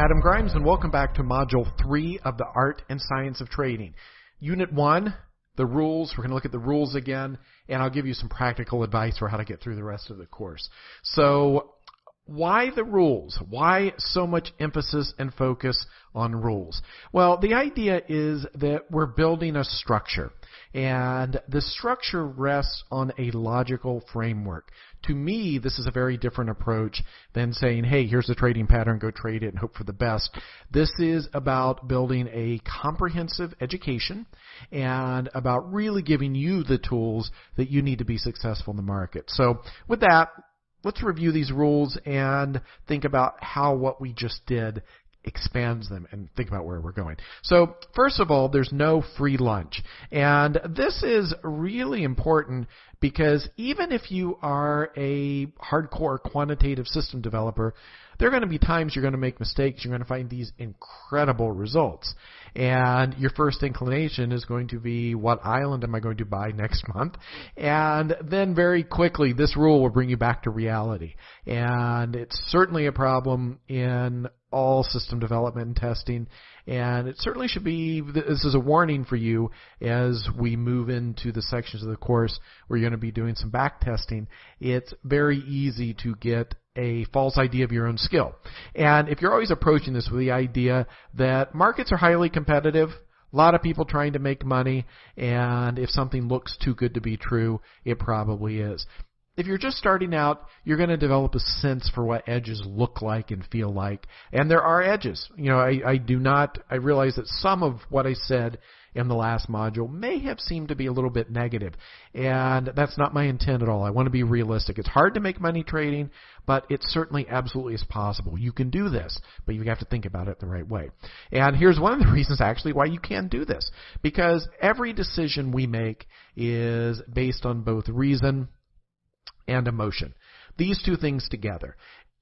Adam Grimes, and welcome back to Module 3 of the Art and Science of Trading. Unit 1, the rules. We're going to look at the rules again, and I'll give you some practical advice for how to get through the rest of the course. So, why the rules? Why so much emphasis and focus on rules? Well, the idea is that we're building a structure, and the structure rests on a logical framework. To me, this is a very different approach than saying, hey, here's the trading pattern, go trade it and hope for the best. This is about building a comprehensive education and about really giving you the tools that you need to be successful in the market. So with that, let's review these rules and think about how what we just did expands them and think about where we're going. So first of all, there's no free lunch. And this is really important because even if you are a hardcore quantitative system developer, there are going to be times you're going to make mistakes. You're going to find these incredible results. And your first inclination is going to be, what island am I going to buy next month? And then very quickly, this rule will bring you back to reality. And it's certainly a problem in all system development and testing. And it certainly should be, this is a warning for you as we move into the sections of the course where you're going to be doing some back testing. It's very easy to get a false idea of your own skill. And if you're always approaching this with the idea that markets are highly competitive, a lot of people trying to make money, and if something looks too good to be true, it probably is. If you're just starting out, you're going to develop a sense for what edges look like and feel like. And there are edges. You know, I realize that some of what I said in the last module may have seemed to be a little bit negative. And that's not my intent at all. I want to be realistic. It's hard to make money trading, but it certainly absolutely is possible. You can do this, but you have to think about it the right way. And here's one of the reasons actually why you can do this. Because every decision we make is based on both reason and emotion. These two things together.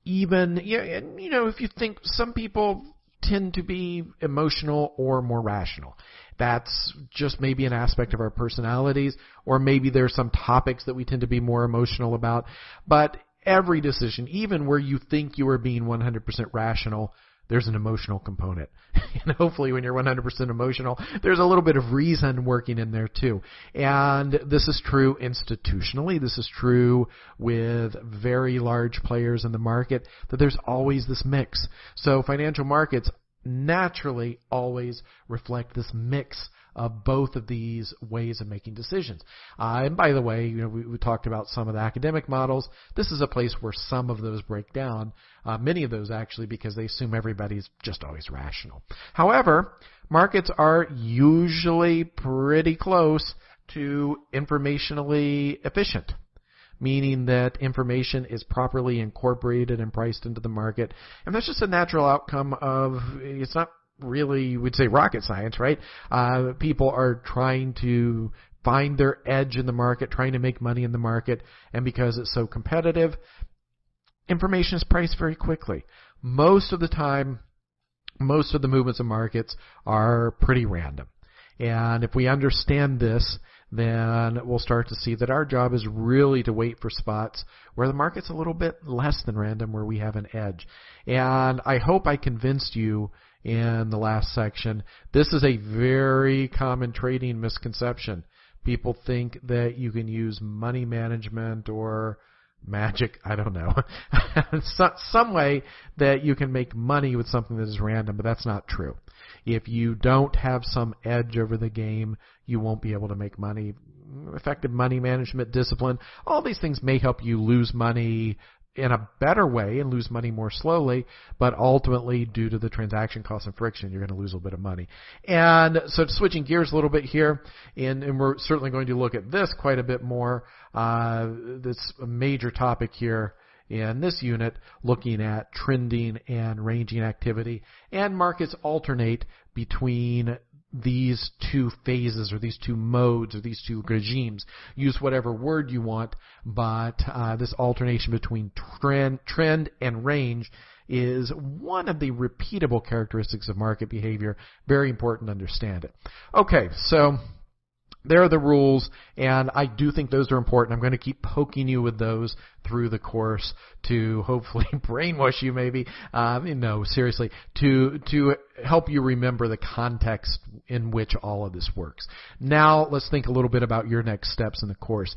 Even, you know, if you think some people tend to be emotional or more rational. That's just maybe an aspect of our personalities, or maybe there's some topics that we tend to be more emotional about. But every decision, even where you think you are being 100% rational, there's an emotional component. And hopefully when you're 100% emotional, there's a little bit of reason working in there too. And this is true institutionally. This is true with very large players in the market, that there's always this mix. So financial markets naturally always reflect this mix of both of these ways of making decisions. And by the way, you know, we talked about some of the academic models. This is a place where some of those break down, many of those actually, because they assume everybody's just always rational. However, markets are usually pretty close to informationally efficient, meaning that information is properly incorporated and priced into the market. And that's just a natural outcome of, it's not really, we'd say, rocket science, right? People are trying to find their edge in the market, trying to make money in the market, and because it's so competitive, information is priced very quickly. Most of the time, most of the movements of markets are pretty random. And if we understand this, then we'll start to see that our job is really to wait for spots where the market's a little bit less than random, where we have an edge. And I hope I convinced you in the last section. This is a very common trading misconception. People think that you can use money management or magic, I don't know, some way that you can make money with something that is random, but that's not true. If you don't have some edge over the game, you won't be able to make money. Effective money management, discipline, all these things may help you lose money in a better way and lose money more slowly, but ultimately, due to the transaction cost and friction, you're going to lose a little bit of money. And so switching gears a little bit here, and we're certainly going to look at this quite a bit more, this major topic here in this unit, looking at trending and ranging activity. And markets alternate between these two phases or these two modes or these two regimes. Use whatever word you want, but this alternation between trend and range is one of the repeatable characteristics of market behavior. Very important to understand it. Okay, so there are the rules, and I do think those are important. I'm going to keep poking you with those through the course to hopefully brainwash you, maybe. No, seriously, to help you remember the context in which all of this works. Now, let's think a little bit about your next steps in the course.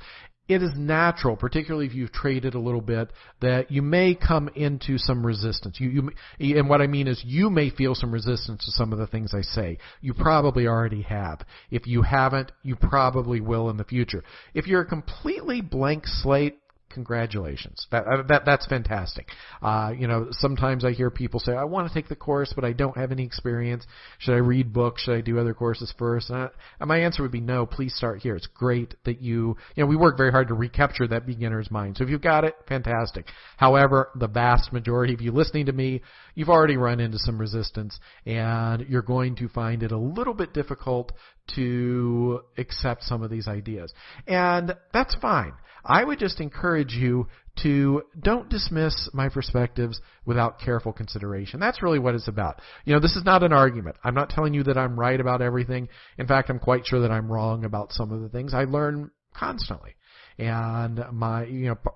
It is natural, particularly if you've traded a little bit, that you may come into some resistance. And what I mean is you may feel some resistance to some of the things I say. You probably already have. If you haven't, you probably will in the future. If you're a completely blank slate, congratulations. That's fantastic. Sometimes I hear people say, I want to take the course, but I don't have any experience. Should I read books? Should I do other courses first? And my answer would be no, please start here. It's great that we work very hard to recapture that beginner's mind. So if you've got it, fantastic. However, the vast majority of you listening to me, you've already run into some resistance, and you're going to find it a little bit difficult to accept some of these ideas. And that's fine. I would just encourage you to don't dismiss my perspectives without careful consideration. That's really what it's about. This is not an argument. I'm not telling you that I'm right about everything. In fact, I'm quite sure that I'm wrong about some of the things. I learn constantly. And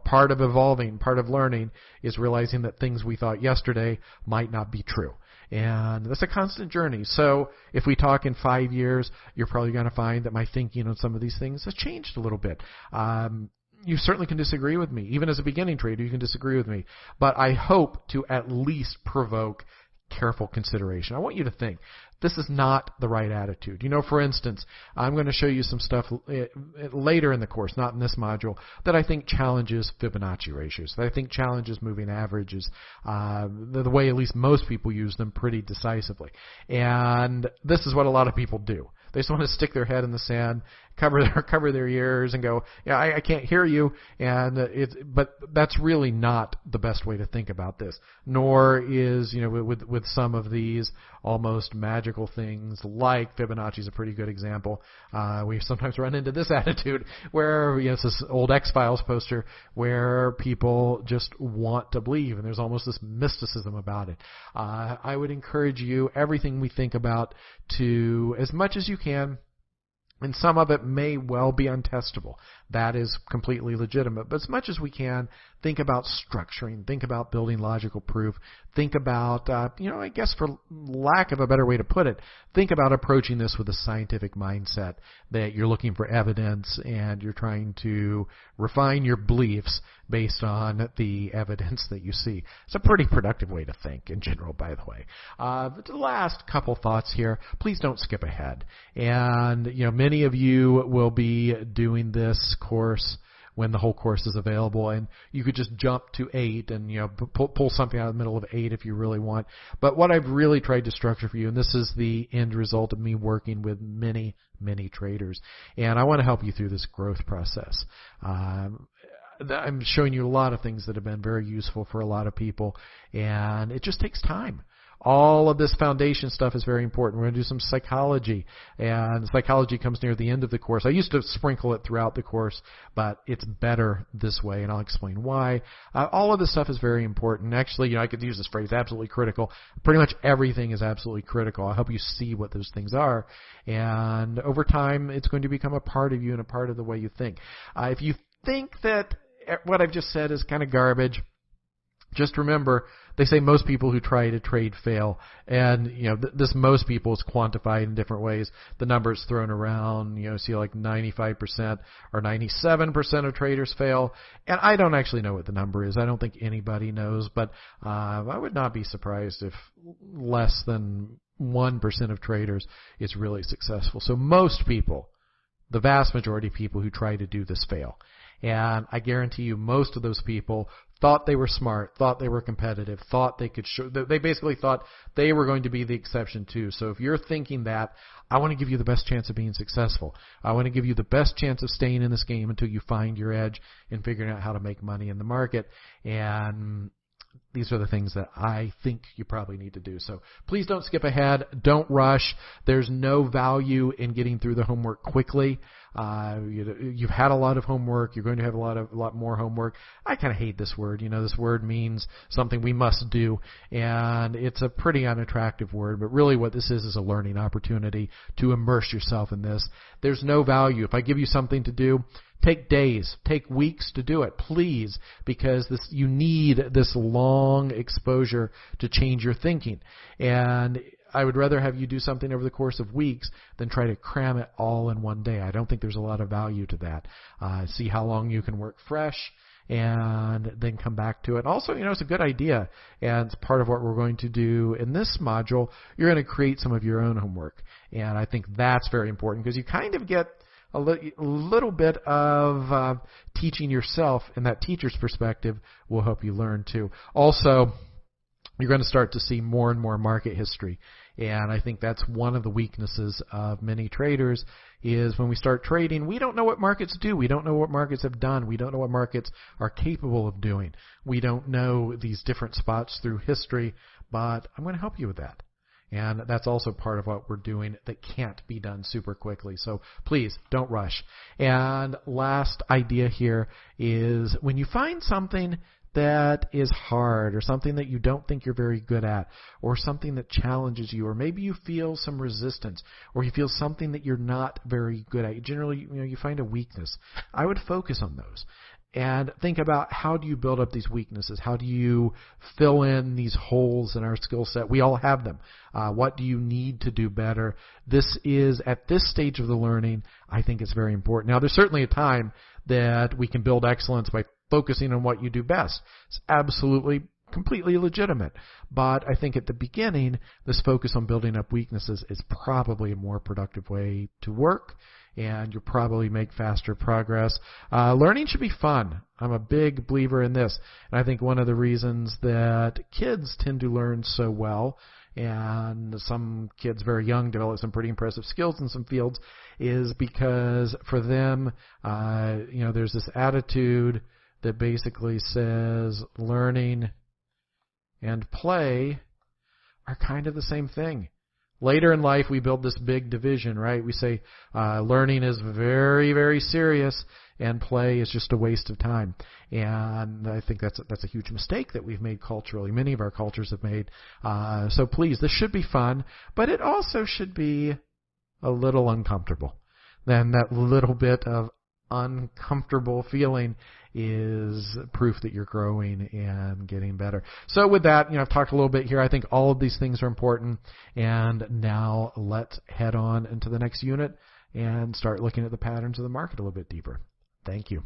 part of evolving, part of learning is realizing that things we thought yesterday might not be true. And that's a constant journey. So if we talk in 5 years, you're probably going to find that my thinking on some of these things has changed a little bit. You certainly can disagree with me. Even as a beginning trader, you can disagree with me. But I hope to at least provoke careful consideration. I want you to think, this is not the right attitude. For instance, I'm going to show you some stuff later in the course, not in this module, that I think challenges Fibonacci ratios, that I think challenges moving averages, the way at least most people use them pretty decisively. And this is what a lot of people do. They just want to stick their head in the sand, cover their ears, and go, "Yeah, I can't hear you." But that's really not the best way to think about this. Nor is with some of these almost magical things like Fibonacci is a pretty good example. We sometimes run into this attitude where it's this old X-Files poster where people just want to believe, and there's almost this mysticism about it. I would encourage you, everything we think about, to, as much as you can, and some of it may well be untestable. That is completely legitimate. But as much as we can, think about structuring, think about building logical proof, think about, I guess for lack of a better way to put it, think about approaching this with a scientific mindset, that you're looking for evidence and you're trying to refine your beliefs based on the evidence that you see. It's a pretty productive way to think in general, by the way. The last couple thoughts here, please don't skip ahead. And, many of you will be doing this course when the whole course is available, and you could just jump to 8 and pull something out of the middle of 8 if you really want. But what I've really tried to structure for you, and this is the end result of me working with many traders, and I want to help you through this growth process. I'm showing you a lot of things that have been very useful for a lot of people, and it just takes time. All of this foundation stuff is very important. We're going to do some psychology, and psychology comes near the end of the course. I used to sprinkle it throughout the course, but it's better this way, and I'll explain why. All of this stuff is very important. Actually, I could use this phrase, absolutely critical. Pretty much everything is absolutely critical. I'll help you see what those things are, and over time, it's going to become a part of you and a part of the way you think. If you think that what I've just said is kind of garbage, just remember, they say most people who try to trade fail, and this most people is quantified in different ways. The number's thrown around, see like 95% or 97% of traders fail, and I don't actually know what the number is. I don't think anybody knows, but I would not be surprised if less than 1% of traders is really successful. So most people, the vast majority of people who try to do this fail. And I guarantee you most of those people thought they were smart, thought they were competitive, thought they could they basically thought they were going to be the exception too. So if you're thinking that, I want to give you the best chance of being successful. I want to give you the best chance of staying in this game until you find your edge and figuring out how to make money in the market. And these are the things that I think you probably need to do. So please don't skip ahead. Don't rush. There's no value in getting through the homework quickly. You've had a lot of homework. You're going to have a lot more homework. I kind of hate this word. This word means something we must do, and it's a pretty unattractive word. But really what this is a learning opportunity to immerse yourself in this. There's no value. If I give you something to do, take days, take weeks to do it, please, because you need this long exposure to change your thinking. And I would rather have you do something over the course of weeks than try to cram it all in one day. I don't think there's a lot of value to that. See how long you can work fresh and then come back to it. Also, it's a good idea, and it's part of what we're going to do in this module. You're going to create some of your own homework, and I think that's very important because you kind of get a little bit of teaching yourself, and that teacher's perspective will help you learn too. Also, you're going to start to see more and more market history, and I think that's one of the weaknesses of many traders is when we start trading, we don't know what markets do. We don't know what markets have done. We don't know what markets are capable of doing. We don't know these different spots through history, but I'm going to help you with that. And that's also part of what we're doing that can't be done super quickly. So please don't rush. And last idea here is when you find something that is hard or something that you don't think you're very good at or something that challenges you, or maybe you feel some resistance or you feel something that you're not very good at, generally, you find a weakness. I would focus on those. And think about how do you build up these weaknesses? How do you fill in these holes in our skill set? We all have them. What do you need to do better? This is, at this stage of the learning, I think it's very important. Now, there's certainly a time that we can build excellence by focusing on what you do best. It's absolutely, completely legitimate. But I think at the beginning, this focus on building up weaknesses is probably a more productive way to work, and you'll probably make faster progress. Learning should be fun. I'm a big believer in this. And I think one of the reasons that kids tend to learn so well, and some kids very young develop some pretty impressive skills in some fields, is because for them, there's this attitude that basically says learning and play are kind of the same thing. Later in life, we build this big division, right? We say learning is very, very serious, and play is just a waste of time. And I think that's a huge mistake that we've made culturally. Many of our cultures have made. So please, this should be fun, but it also should be a little uncomfortable. Then that little bit of uncomfortable feeling is proof that you're growing and getting better. So with that, I've talked a little bit here. I think all of these things are important. And now let's head on into the next unit and start looking at the patterns of the market a little bit deeper. Thank you.